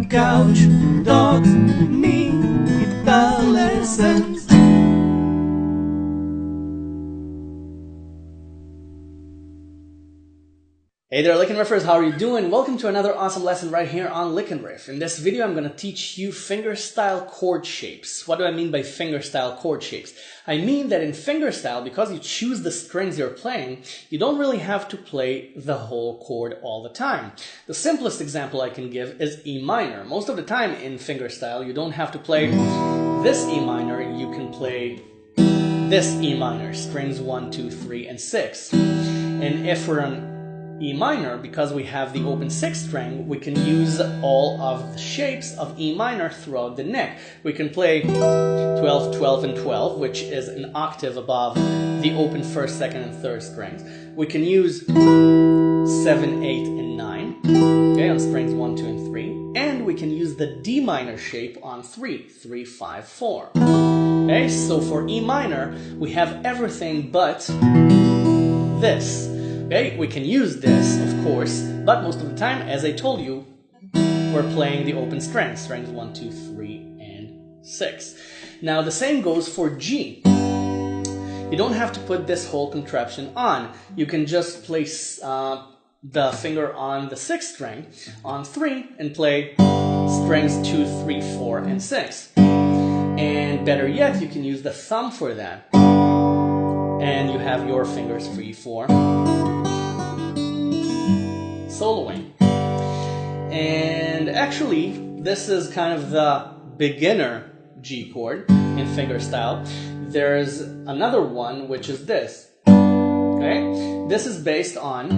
couch, dogs, me, guitar lessons. Hey there, Lick and Riffers, how are you doing? Welcome to another awesome lesson right here on Lick and Riff. In this video, I'm going to teach you fingerstyle chord shapes. What do I mean by fingerstyle chord shapes? I mean that in fingerstyle, because you choose the strings you're playing, you don't really have to play the whole chord all the time. The simplest example I can give is E minor. Most of the time in fingerstyle, you don't have to play this E minor, you can play this E minor, strings 1, 2, 3, and 6. And if we're on E minor, because we have the open 6th string, we can use all of the shapes of E minor throughout the neck. We can play 12, 12, and 12, which is an octave above the open 1st, 2nd, and 3rd strings. We can use 7, 8, and 9, okay, on strings 1, 2, and 3. And we can use the D minor shape on 3, 3, 5, 4. Okay, so for E minor, we have everything but this. Okay, we can use this, of course, but most of the time, as I told you, we're playing the open strings, strings 1, 2, 3, and 6. Now, the same goes for G. You don't have to put this whole contraption on. You can just place the finger on the 6th string, on 3, and play strings 2, 3, 4, and 6. And better yet, you can use the thumb for that. And you have your fingers free for soloing. And actually, this is kind of the beginner G chord in fingerstyle. There's another one, which is this. Okay? This is based on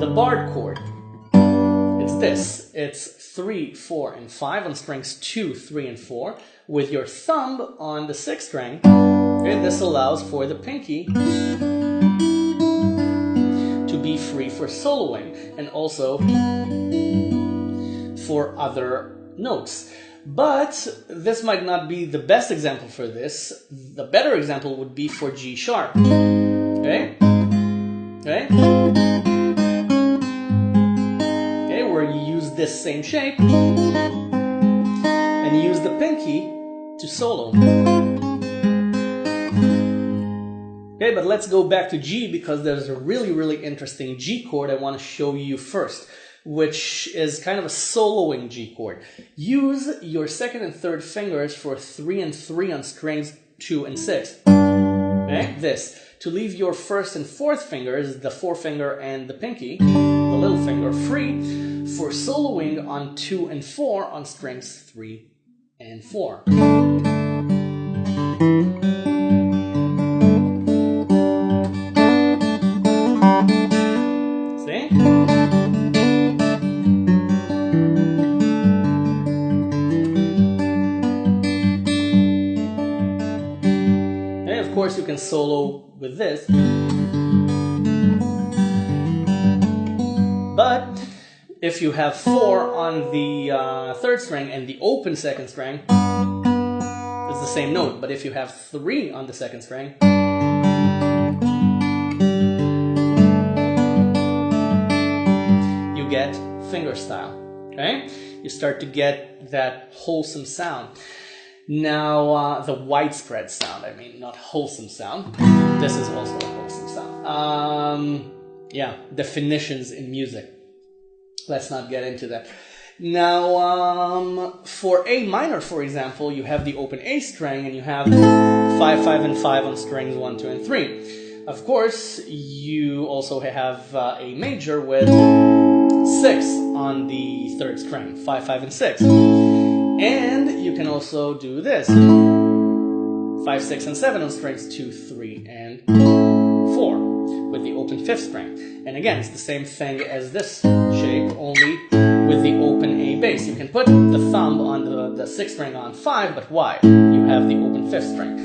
the barred chord. It's this. It's 3, 4, and 5 on strings 2, 3, and 4 with your thumb on the 6th string. Okay? This allows for the pinky to be free for soloing and also for other notes. But this might not be the best example for this. The better example would be for G sharp. Okay? Okay? Okay, where you use this same shape and use the pinky to solo. Okay, but let's go back to G because there's a really interesting G chord I want to show you first, which is kind of a soloing G chord. Use your 2nd and 3rd fingers for 3 and 3 on strings 2 and 6. Okay, this. To leave your 1st and 4th fingers, the forefinger and the pinky, the little finger, free for soloing on 2 and 4 on strings 3 and 4. Of course, you can solo with this, but if you have 4 on the 3rd string and the open 2nd string, it's the same note. But if you have 3 on the 2nd string, you get fingerstyle. Okay, you start to get that wholesome sound. Now, the widespread sound, I mean, not wholesome sound. This is also a wholesome sound. Yeah, definitions in music. Let's not get into that. Now, for A minor, for example, you have the open A string and you have 5, 5, and 5 on strings 1, 2, and 3. Of course, you also have A major with 6 on the 3rd string, 5, 5, and 6. And you can also do this. 5, 6, and 7 on strings 2, 3, and 4 with the open 5th string. And again, it's the same thing as this shape, only with the open A bass. You can put the thumb on the 6th string on 5, but why? You have the open 5th string.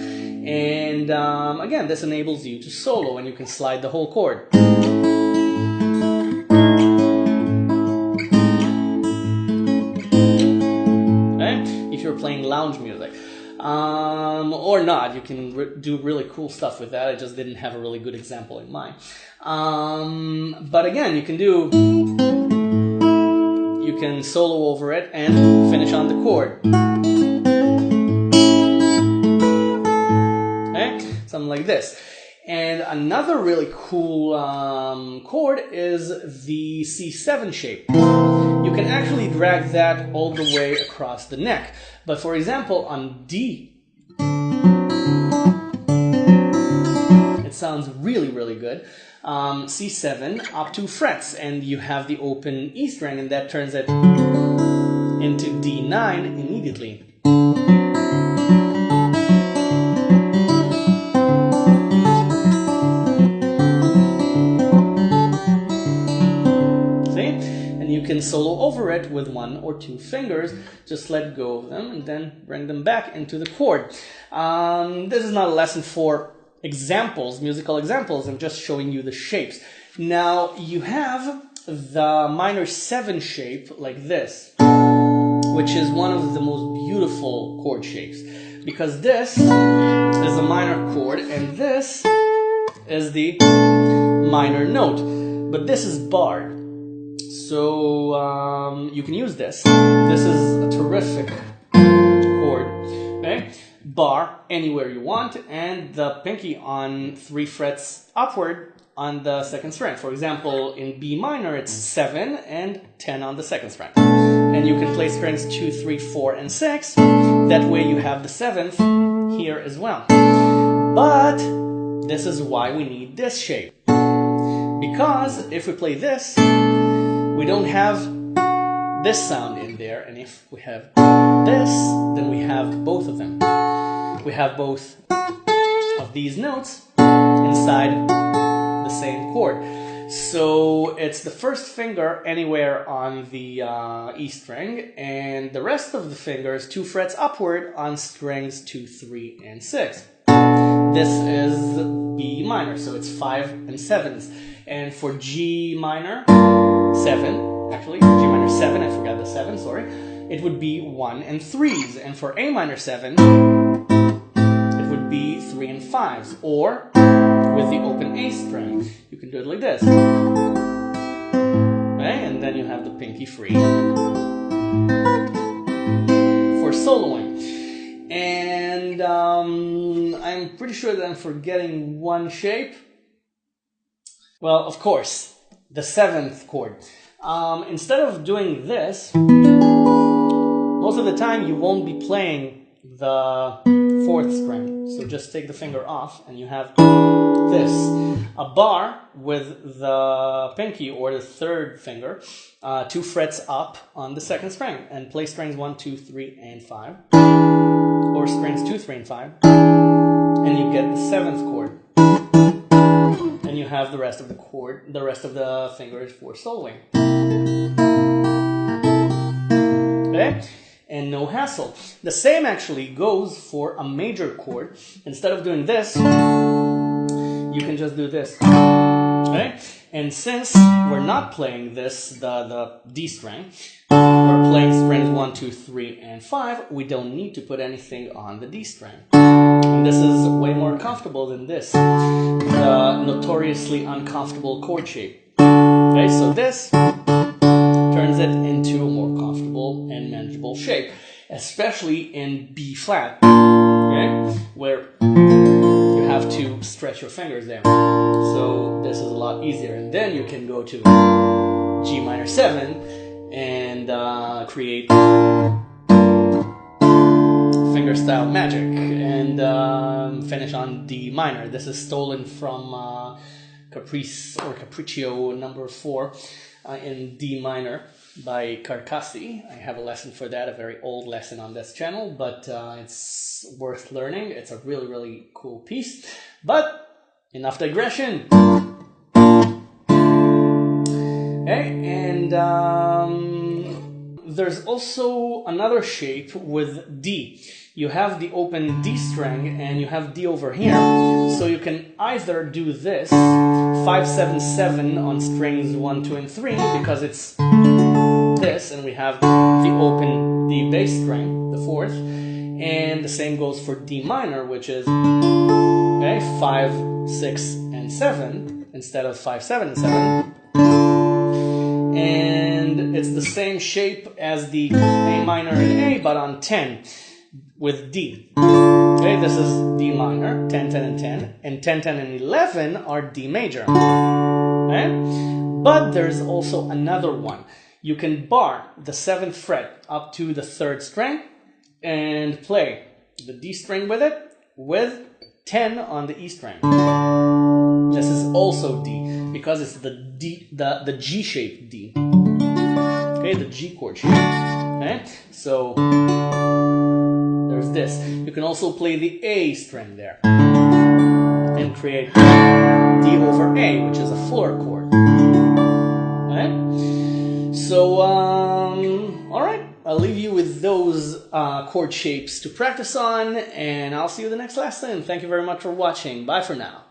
And again, this enables you to solo, and you can slide the whole chord. If you're playing lounge music. Or not, you can do really cool stuff with that. I just didn't have a really good example in mind. But again, you can do you can solo over it and finish on the chord. Okay, something like this. And another really cool chord is the C7 shape. You can actually drag that all the way across the neck. But for example, on D, it sounds really, really good. C7 up 2 frets, and you have the open E string, and that turns it into D9 immediately. You can solo over it with 1 or 2 fingers. Just let go of them and then bring them back into the chord. This is not a lesson for examples, musical examples. I'm just showing you the shapes. Now you have the minor 7 shape like this, which is one of the most beautiful chord shapes, because this is a minor chord and this is the minor note, but this is barred. So you can use this. This is a terrific chord. Okay? Bar anywhere you want, and the pinky on 3 frets upward on the 2nd string. For example, in B minor, it's 7 and 10 on the 2nd string. And you can play strings 2, 3, 4, and 6. That way you have the 7th here as well. But this is why we need this shape. Because if we play this, we don't have this sound in there, and if we have this, then we have both of them. We have both of these notes inside the same chord. So it's the first finger anywhere on the E string, and the rest of the fingers 2 frets upward on strings 2, 3, and 6. This is B minor, so it's 5 and 7s. And for G minor, 7, actually, G minor 7, I forgot the 7, sorry, it would be 1 and 3s. And for A minor 7, it would be 3 and 5s. Or, with the open A string, you can do it like this. Okay, and then you have the pinky free for soloing. And I'm pretty sure that I'm forgetting one shape. Well, of course, the 7th chord. Instead of doing this, most of the time you won't be playing the 4th string. So just take the finger off and you have this. A bar with the pinky or the 3rd finger, 2 frets up on the 2nd string, and play strings 1, 2, 3, and 5. Or strings 2, 3, and 5. And you get the 7th chord. And you have the rest of the chord, the rest of the fingers for soloing. Okay? And no hassle. The same actually goes for a major chord. Instead of doing this, you can just do this. Okay? And since we're not playing this, the D string, we're playing strings 1, 2, 3, and 5, we don't need to put anything on the D string. And this is way more comfortable than this, the notoriously uncomfortable chord shape. Okay, so this turns it into a more comfortable and manageable shape, especially in B flat, okay, where you have to stretch your fingers there. So this is a lot easier. And then you can go to G minor 7 and create fingerstyle magic and finish on D minor. This is stolen from Caprice or Capriccio number 4 in D minor by Carcassi. I have a lesson for that, a very old lesson on this channel, but it's worth learning. It's a really, really cool piece. But enough digression. Okay, and there's also another shape with D. You have the open D string and you have D over here. So you can either do this 5, 7, 7 on strings 1, 2, and 3 because it's this, and we have the open D bass string, the 4th, and the same goes for D minor, which is okay, 5, 6, and 7 instead of 5, 7, and 7. And it's the same shape as the A minor and A, but on 10 with D. Okay, this is D minor, 10, 10, and 10, and 10, 10, and 11 are D major. Okay? But there's also another one. You can bar the 7th fret up to the 3rd string and play the D string with it with 10 on the E string. This is also D because it's the G-shaped D. Okay, the G chord shape. Okay, so there's this. You can also play the A string there and create D over A, which is a fuller chord. Okay, so all right. I'll leave you with those chord shapes to practice on, and I'll see you in the next lesson. Thank you very much for watching. Bye for now.